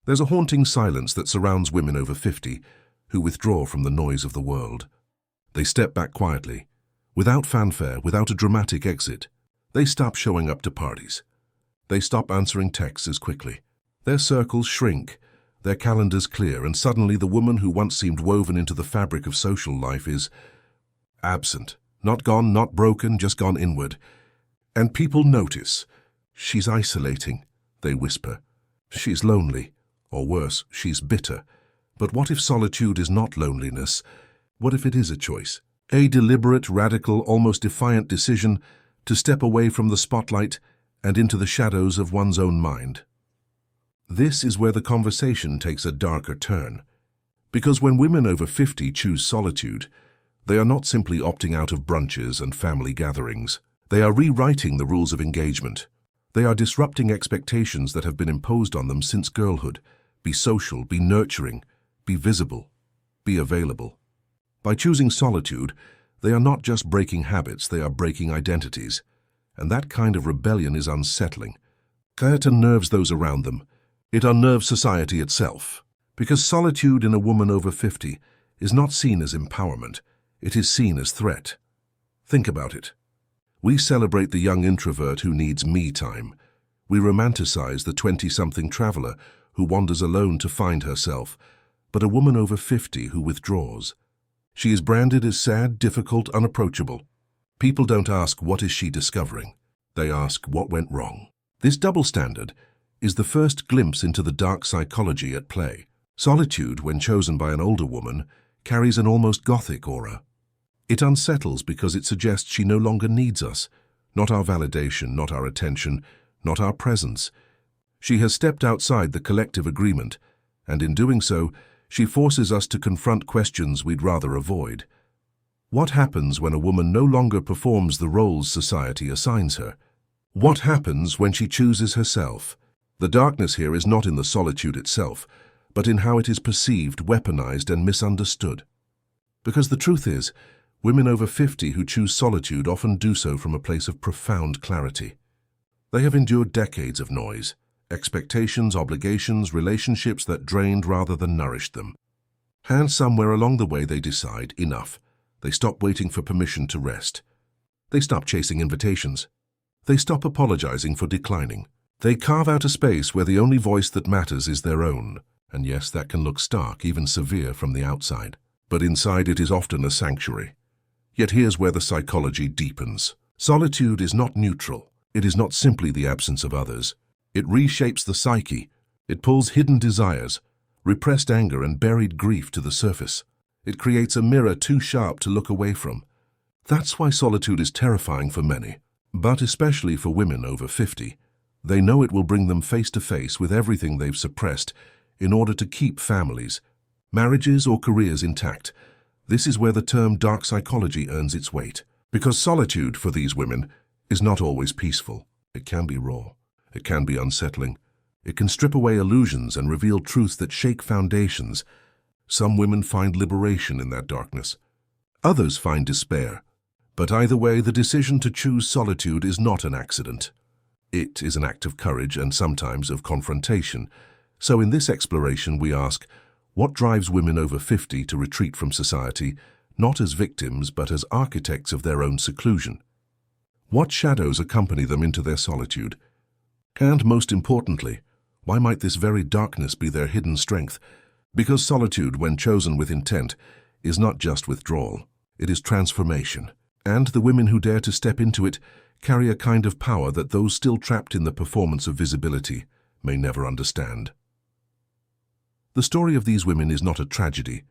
There's a haunting silence that surrounds women over 50 who withdraw from the noise of the world. They step back quietly, without fanfare, without a dramatic exit. They stop showing up to parties. They stop answering texts as quickly. Their circles shrink, their calendars clear, and suddenly the woman who once seemed woven into the fabric of social life is absent. Not gone, not broken, just gone inward. And people notice. She's isolating, they whisper. She's lonely, or worse, she's bitter. But what if solitude is not loneliness? What if it is a choice? A deliberate, radical, almost defiant decision to step away from the spotlight and into the shadows of one's own mind. This is where the conversation takes a darker turn. Because when women over 50 choose solitude, they are not simply opting out of brunches and family gatherings. They are rewriting the rules of engagement. They are disrupting expectations that have been imposed on them since girlhood. Be social, be nurturing, be visible, be available. By choosing solitude, they are not just breaking habits, they are breaking identities. And that kind of rebellion is unsettling. It unnerves those around them. It unnerves society itself. Because solitude in a woman over 50 is not seen as empowerment, it is seen as threat. Think about it. We celebrate the young introvert who needs me time. We romanticize the 20-something traveler who wanders alone to find herself. But a woman over 50 who withdraws. She is branded as sad, difficult, unapproachable. People don't ask, what is she discovering? They ask, what went wrong? This double standard is the first glimpse into the dark psychology at play. Solitude, when chosen by an older woman, carries an almost gothic aura. It unsettles because it suggests she no longer needs us, not our validation, not our attention, not our presence. She has stepped outside the collective agreement, and in doing so, she forces us to confront questions we'd rather avoid. What happens when a woman no longer performs the roles society assigns her? What happens when she chooses herself? The darkness here is not in the solitude itself, but in how it is perceived, weaponized, and misunderstood. Because the truth is, women over 50 who choose solitude often do so from a place of profound clarity. They have endured decades of noise, expectations, obligations, relationships that drained rather than nourished them. And somewhere along the way they decide, enough. They stop waiting for permission to rest. They stop chasing invitations. They stop apologizing for declining. They carve out a space where the only voice that matters is their own. And yes, that can look stark, even severe from the outside. But inside it is often a sanctuary. Yet here's where the psychology deepens. Solitude is not neutral. It is not simply the absence of others. It reshapes the psyche. It pulls hidden desires, repressed anger, and buried grief to the surface. It creates a mirror too sharp to look away from. That's why solitude is terrifying for many, but especially for women over 50. They know it will bring them face to face with everything they've suppressed in order to keep families, marriages, or careers intact. This is where the term dark psychology earns its weight. Because solitude, for these women, is not always peaceful. It can be raw. It can be unsettling. It can strip away illusions and reveal truths that shake foundations. Some women find liberation in that darkness. Others find despair. But either way, the decision to choose solitude is not an accident. It is an act of courage and sometimes of confrontation. So in this exploration we ask, what drives women over 50 to retreat from society, not as victims but as architects of their own seclusion? What shadows accompany them into their solitude? And most importantly, why might this very darkness be their hidden strength? Because solitude, when chosen with intent, is not just withdrawal, it is transformation. And the women who dare to step into it carry a kind of power that those still trapped in the performance of visibility may never understand. The story of these women is not a tragedy.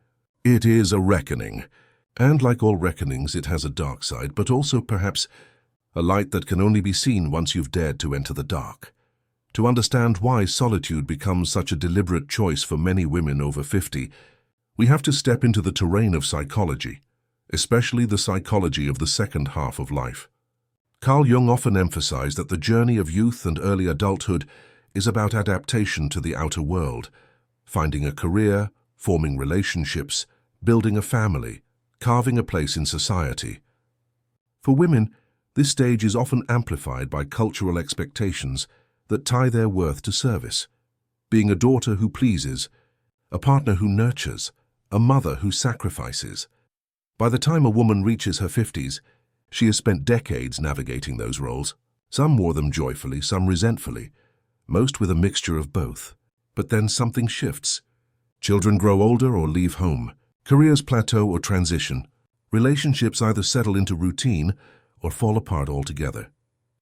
It is a reckoning. And like all reckonings, it has a dark side, but also perhaps a light that can only be seen once you've dared to enter the dark. To understand why solitude becomes such a deliberate choice for many women over 50, we have to step into the terrain of psychology, especially the psychology of the second half of life. Carl Jung often emphasized that the journey of youth and early adulthood is about adaptation to the outer world, finding a career, forming relationships, building a family, carving a place in society. For women, this stage is often amplified by cultural expectations that tie their worth to service. being a daughter who pleases, a partner who nurtures, a mother who sacrifices. By the time a woman reaches her 50s, she has spent decades navigating those roles. Some wore them joyfully, some resentfully, most with a mixture of both. But then something shifts. Children grow older or leave home. Careers plateau or transition. Relationships either settle into routine or fall apart altogether.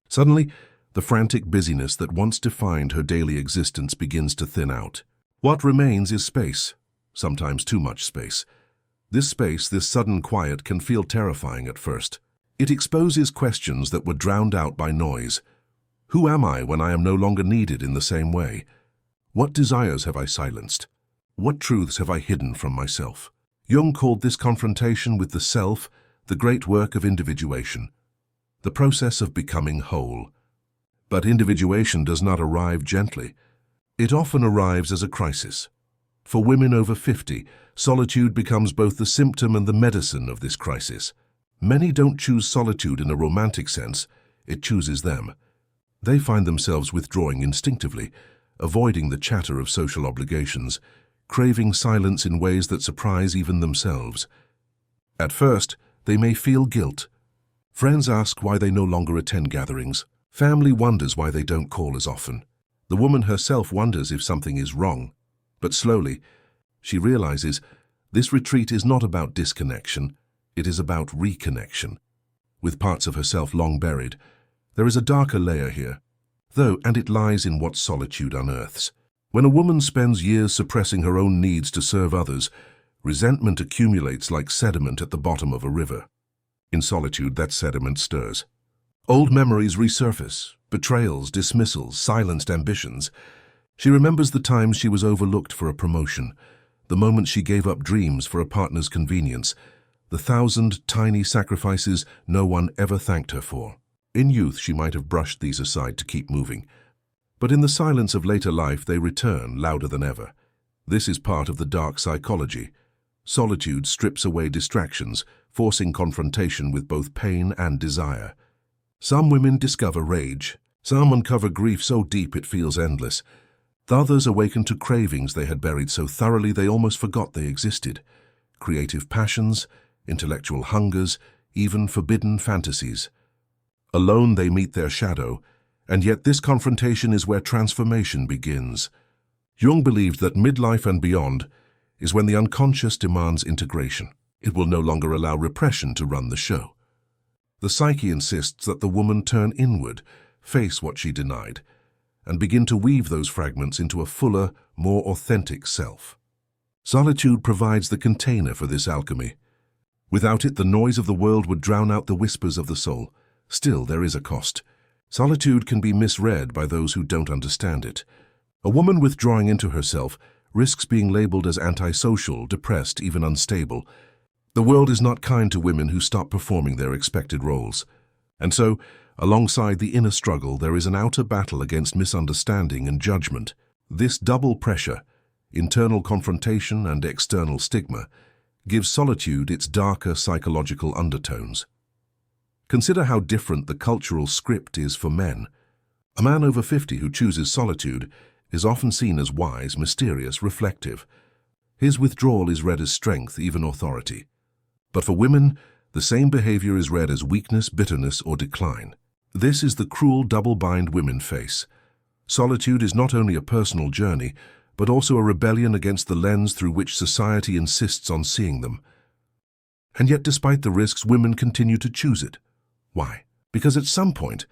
Suddenly, the frantic busyness that once defined her daily existence begins to thin out. What remains is space, sometimes too much space. This space, this sudden quiet, can feel terrifying at first. It exposes questions that were drowned out by noise. Who am I when I am no longer needed in the same way? What desires have I silenced? What truths have I hidden from myself? Jung called this confrontation with the self the great work of individuation, the process of becoming whole. But individuation does not arrive gently. It often arrives as a crisis. For women over 50, solitude becomes both the symptom and the medicine of this crisis. Many don't choose solitude in a romantic sense, it chooses them. They find themselves withdrawing instinctively, avoiding the chatter of social obligations, craving silence in ways that surprise even themselves. At first, they may feel guilt. Friends ask why they no longer attend gatherings. Family wonders why they don't call as often. The woman herself wonders if something is wrong. But slowly, she realizes this retreat is not about disconnection, it is about reconnection. With parts of herself long buried, there is a darker layer here, and it lies in what solitude unearths. When a woman spends years suppressing her own needs to serve others, resentment accumulates like sediment at the bottom of a river. In solitude, that sediment stirs. Old memories resurface, betrayals, dismissals, silenced ambitions. She remembers the times she was overlooked for a promotion, the moment she gave up dreams for a partner's convenience, the 1,000 tiny sacrifices no one ever thanked her for. In youth, she might have brushed these aside to keep moving. But in the silence of later life, they return louder than ever. This is part of the dark psychology. Solitude strips away distractions, forcing confrontation with both pain and desire. Some women discover rage. Some uncover grief so deep it feels endless. Others awaken to cravings they had buried so thoroughly they almost forgot they existed. Creative passions, intellectual hungers, even forbidden fantasies. Alone they meet their shadow, and yet this confrontation is where transformation begins. Jung believed that midlife and beyond is when the unconscious demands integration. It will no longer allow repression to run the show. The psyche insists that the woman turn inward, face what she denied, and begin to weave those fragments into a fuller, more authentic self. Solitude provides the container for this alchemy. Without it, the noise of the world would drown out the whispers of the soul. Still, there is a cost. Solitude can be misread by those who don't understand it. A woman withdrawing into herself risks being labeled as antisocial, depressed, even unstable. The world is not kind to women who stop performing their expected roles. And so, alongside the inner struggle, there is an outer battle against misunderstanding and judgment. This double pressure, internal confrontation and external stigma, gives solitude its darker psychological undertones. Consider how different the cultural script is for men. A man over 50 who chooses solitude is often seen as wise, mysterious, reflective. His withdrawal is read as strength, even authority. But for women, the same behavior is read as weakness, bitterness, or decline. This is the cruel double bind women face. Solitude is not only a personal journey, but also a rebellion against the lens through which society insists on seeing them. And yet, despite the risks, women continue to choose it. Why? Because at some point,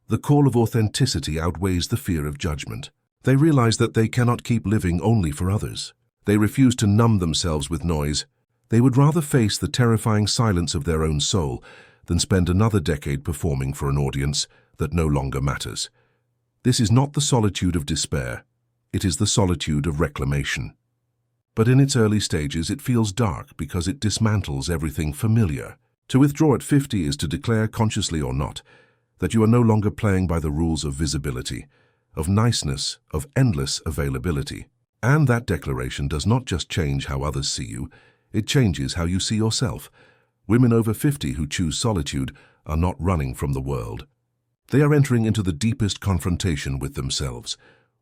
the call of authenticity outweighs the fear of judgment. They realize that they cannot keep living only for others. They refuse to numb themselves with noise. They would rather face the terrifying silence of their own soul than spend another decade performing for an audience that no longer matters. This is not the solitude of despair. It is the solitude of reclamation. But in its early stages, it feels dark because it dismantles everything familiar. To withdraw at 50 is to declare, consciously or not, that you are no longer playing by the rules of visibility, of niceness, of endless availability. And that declaration does not just change how others see you, it changes how you see yourself. Women over 50 who choose solitude are not running from the world. They are entering into the deepest confrontation with themselves,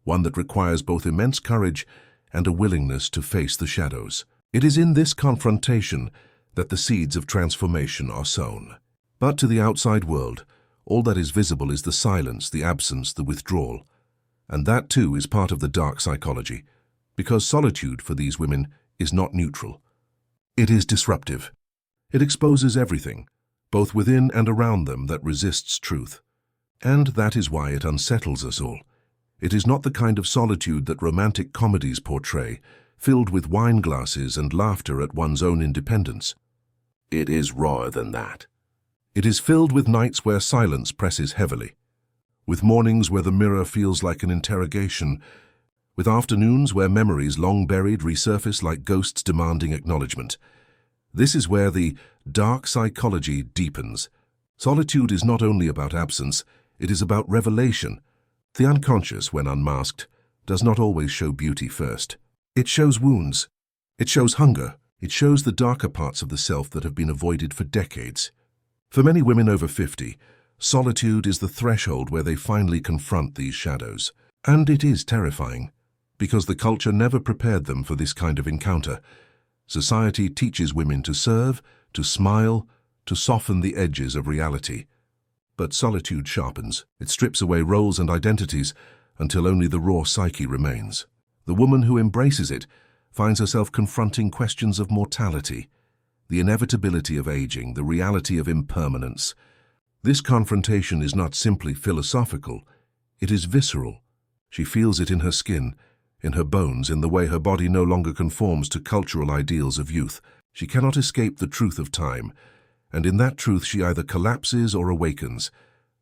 one that requires both immense courage and a willingness to face the shadows. It is in this confrontation that the seeds of transformation are sown. But to the outside world, all that is visible is the silence, the absence, the withdrawal. And that too is part of the dark psychology, because solitude for these women is not neutral. It is disruptive. It exposes everything, both within and around them, that resists truth. And that is why it unsettles us all. It is not the kind of solitude that romantic comedies portray, filled with wine glasses and laughter at one's own independence. It is rawer than that. It is filled with nights where silence presses heavily, with mornings where the mirror feels like an interrogation, with afternoons where memories long buried resurface like ghosts demanding acknowledgement. This is where the dark psychology deepens. Solitude is not only about absence, it is about revelation. The unconscious, when unmasked, does not always show beauty first. It shows wounds. It shows hunger. It shows the darker parts of the self that have been avoided for decades. For many women over 50, solitude is the threshold where they finally confront these shadows. And it is terrifying, because the culture never prepared them for this kind of encounter. Society teaches women to serve, to smile, to soften the edges of reality. But solitude sharpens. It strips away roles and identities until only the raw psyche remains. The woman who embraces it finds herself confronting questions of mortality, the inevitability of aging, the reality of impermanence. This confrontation is not simply philosophical, it is visceral. She feels it in her skin, in her bones, in the way her body no longer conforms to cultural ideals of youth. She cannot escape the truth of time, and in that truth she either collapses or awakens.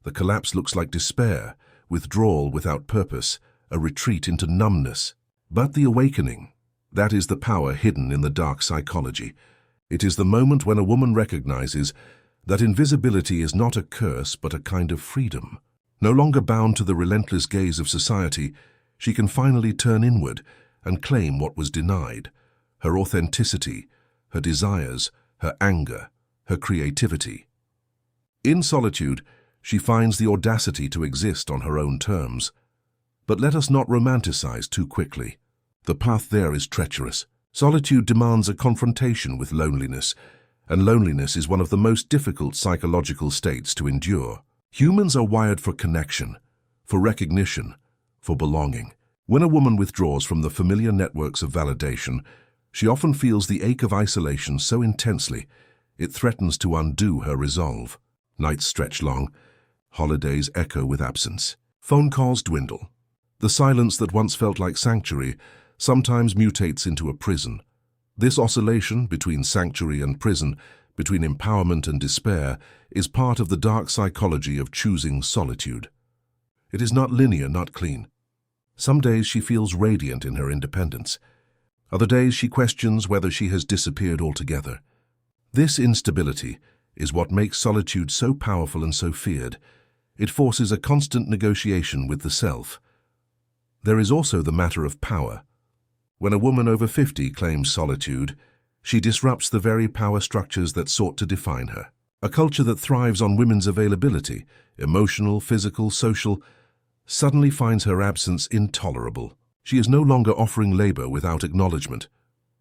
The collapse looks like despair, withdrawal without purpose, a retreat into numbness. But the awakening, that is the power hidden in the dark psychology. It is the moment when a woman recognizes that invisibility is not a curse but a kind of freedom. No longer bound to the relentless gaze of society, she can finally turn inward and claim what was denied: her authenticity, her desires, her anger, her creativity. In solitude, she finds the audacity to exist on her own terms. But let us not romanticize too quickly. The path there is treacherous. Solitude demands a confrontation with loneliness, and loneliness is one of the most difficult psychological states to endure. Humans are wired for connection, for recognition, for belonging. When a woman withdraws from the familiar networks of validation, she often feels the ache of isolation so intensely, it threatens to undo her resolve. Nights stretch long, holidays echo with absence. Phone calls dwindle. The silence that once felt like sanctuary sometimes mutates into a prison. This oscillation between sanctuary and prison, between empowerment and despair, is part of the dark psychology of choosing solitude. It is not linear, not clean. Some days she feels radiant in her independence. Other days she questions whether she has disappeared altogether. This instability is what makes solitude so powerful and so feared. It forces a constant negotiation with the self. There is also the matter of power. When a woman over 50 claims solitude, she disrupts the very power structures that sought to define her. A culture that thrives on women's availability, emotional, physical, social, suddenly finds her absence intolerable. She is no longer offering labor without acknowledgement,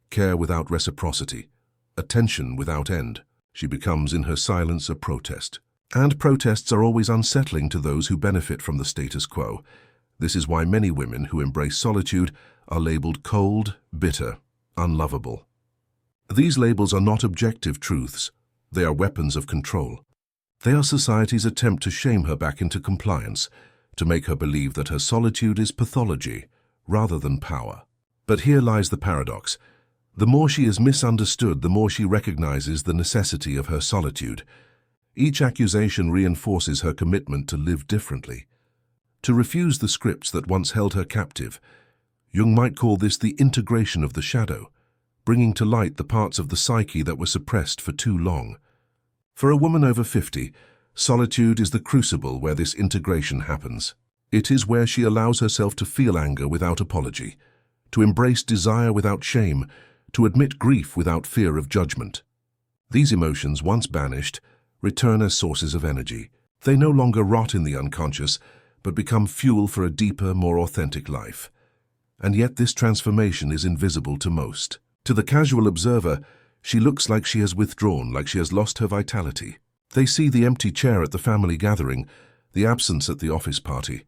care without reciprocity, attention without end. She becomes in her silence a protest. And protests are always unsettling to those who benefit from the status quo. This is why many women who embrace solitude are labeled cold, bitter, unlovable. These labels are not objective truths. They are weapons of control. They are society's attempt to shame her back into compliance, to make her believe that her solitude is pathology rather than power. But here lies the paradox. The more she is misunderstood, the more she recognizes the necessity of her solitude. Each accusation reinforces her commitment to live differently, to refuse the scripts that once held her captive. Jung might call this the integration of the shadow, bringing to light the parts of the psyche that were suppressed for too long. For a woman over 50, solitude is the crucible where this integration happens. It is where she allows herself to feel anger without apology, to embrace desire without shame, to admit grief without fear of judgment. These emotions, once banished, return as sources of energy. They no longer rot in the unconscious, but become fuel for a deeper, more authentic life. And yet this transformation is invisible to most. To the casual observer, she looks like she has withdrawn, like she has lost her vitality. They see the empty chair at the family gathering, the absence at the office party,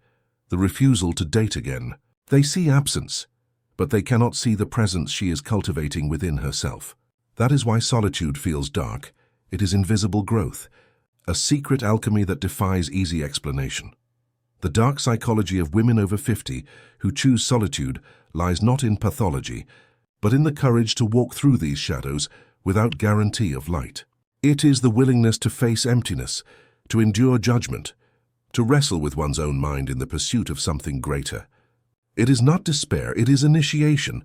the refusal to date again. They see absence, but they cannot see the presence she is cultivating within herself. That is why solitude feels dark. It is invisible growth, a secret alchemy that defies easy explanation. The dark psychology of women over 50 who choose solitude lies not in pathology, but in the courage to walk through these shadows without guarantee of light. It is the willingness to face emptiness, to endure judgment, to wrestle with one's own mind in the pursuit of something greater. It is not despair, it is initiation,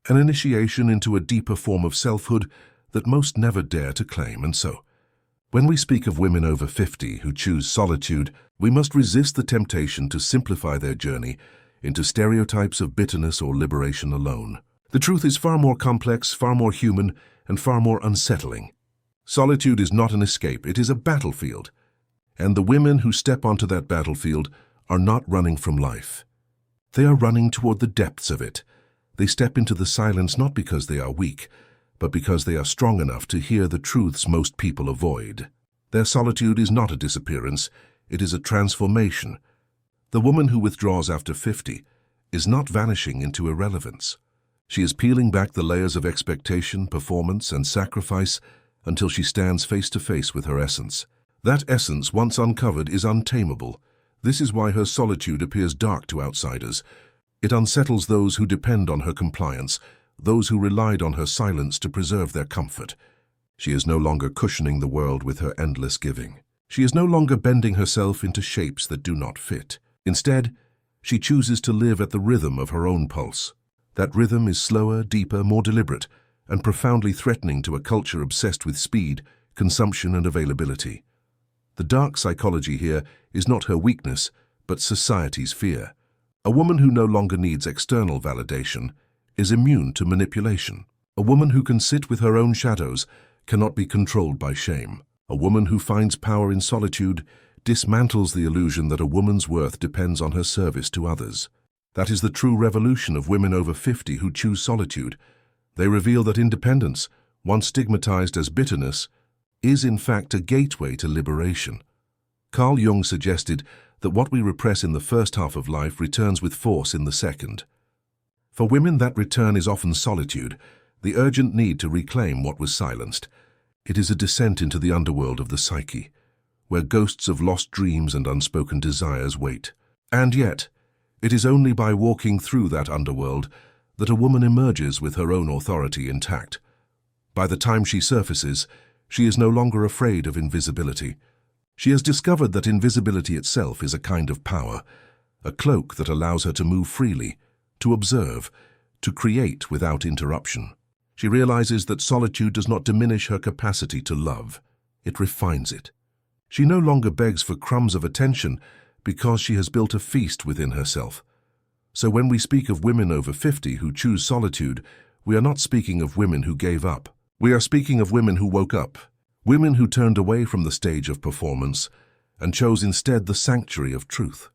an initiation into a deeper form of selfhood that most never dare to claim. And so, when we speak of women over 50 who choose solitude, we must resist the temptation to simplify their journey into stereotypes of bitterness or liberation alone. The truth is far more complex, far more human, and far more unsettling. Solitude is not an escape, it is a battlefield. And the women who step onto that battlefield are not running from life. They are running toward the depths of it. They step into the silence not because they are weak, but because they are strong enough to hear the truths most people avoid. Their solitude is not a disappearance, it is a transformation. The woman who withdraws after 50 is not vanishing into irrelevance. She is peeling back the layers of expectation, performance, and sacrifice until she stands face to face with her essence. That essence, once uncovered, is untamable. This is why her solitude appears dark to outsiders. It unsettles those who depend on her compliance, those who relied on her silence to preserve their comfort. She is no longer cushioning the world with her endless giving. She is no longer bending herself into shapes that do not fit. Instead, she chooses to live at the rhythm of her own pulse. That rhythm is slower, deeper, more deliberate, and profoundly threatening to a culture obsessed with speed, consumption, and availability. The dark psychology here is not her weakness, but society's fear. A woman who no longer needs external validation is immune to manipulation. A woman who can sit with her own shadows cannot be controlled by shame. A woman who finds power in solitude dismantles the illusion that a woman's worth depends on her service to others. That is the true revolution of women over 50 who choose solitude. They reveal that independence, once stigmatized as bitterness, is in fact a gateway to liberation. Carl Jung suggested that what we repress in the first half of life returns with force in the second. For women, that return is often solitude, the urgent need to reclaim what was silenced. It is a descent into the underworld of the psyche, where ghosts of lost dreams and unspoken desires wait. And yet, it is only by walking through that underworld that a woman emerges with her own authority intact. By the time she surfaces, she is no longer afraid of invisibility. She has discovered that invisibility itself is a kind of power, a cloak that allows her to move freely, to observe, to create without interruption. She realizes that solitude does not diminish her capacity to love, it refines it. She no longer begs for crumbs of attention because she has built a feast within herself. So when we speak of women over 50 who choose solitude, we are not speaking of women who gave up. We are speaking of women who woke up, women who turned away from the stage of performance and chose instead the sanctuary of truth.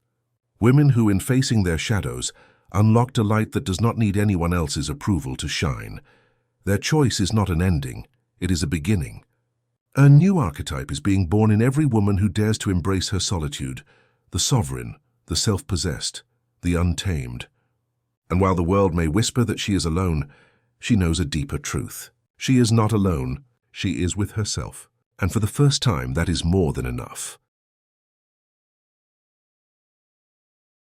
Women who, in facing their shadows, unlocked a light that does not need anyone else's approval to shine. Their choice is not an ending, it is a beginning. A new archetype is being born in every woman who dares to embrace her solitude, the sovereign, the self-possessed, the untamed. And while the world may whisper that she is alone, she knows a deeper truth. She is not alone, she is with herself. And for the first time, that is more than enough.